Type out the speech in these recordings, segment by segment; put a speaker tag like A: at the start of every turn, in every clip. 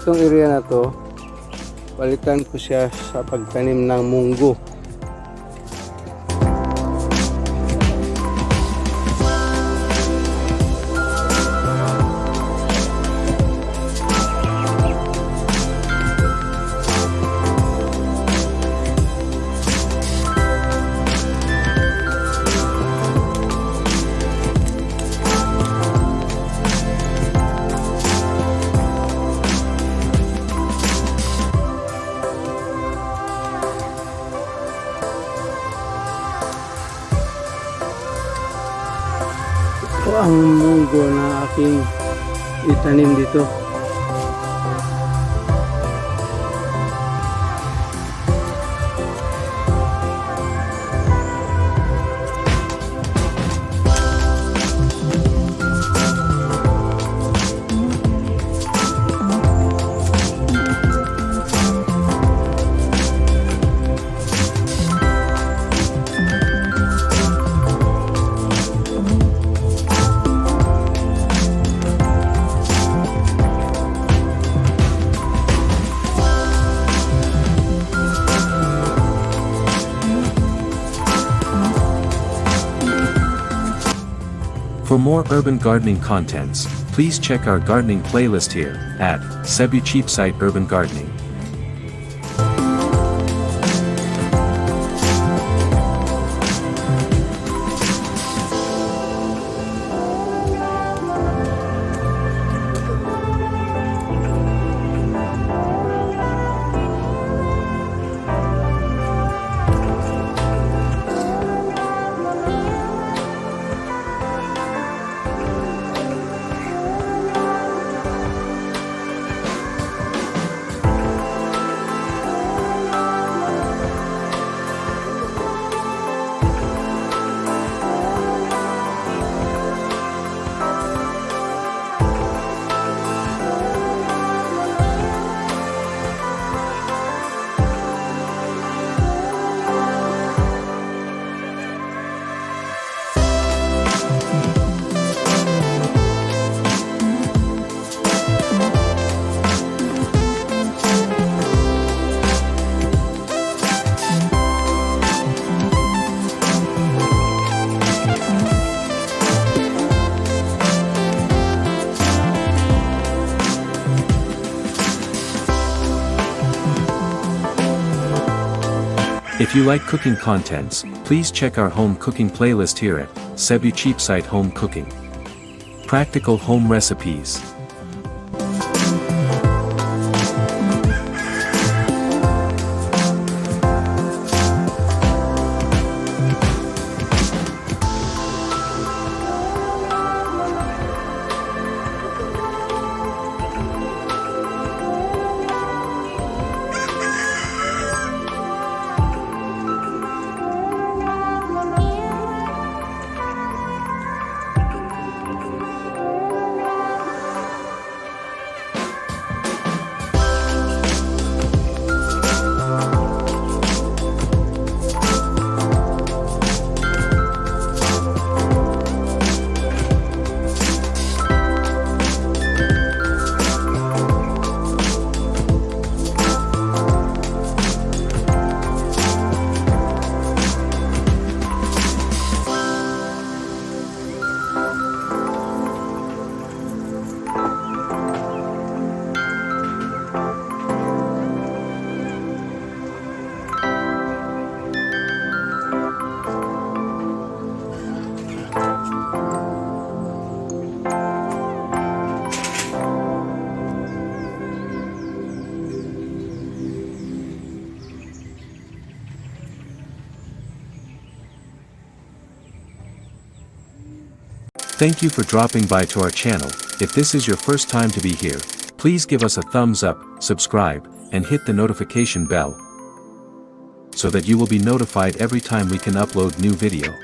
A: Itong area na to, balikan ko siya sa pagtanim ng munggo. Ito ang munggo na aking itanim dito.
B: For more urban gardening contents, please check our gardening playlist here, at cebucheapsite Urban Gardening. If you like cooking contents, please check our home cooking playlist here at cebucheapsite Home Cooking. Practical home recipes. Thank you for dropping by to our channel. If this is your first time to be here, please give us a thumbs up, subscribe, and hit the notification bell so that you will be notified every time we can upload new video.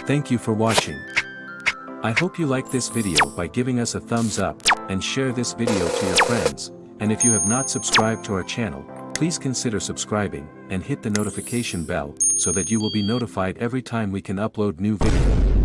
B: Thank you for watching. I hope you like this video by giving us a thumbs up, and share this video to your friends, and if you have not subscribed to our channel, please consider subscribing, and hit the notification bell, so that you will be notified every time we can upload new video.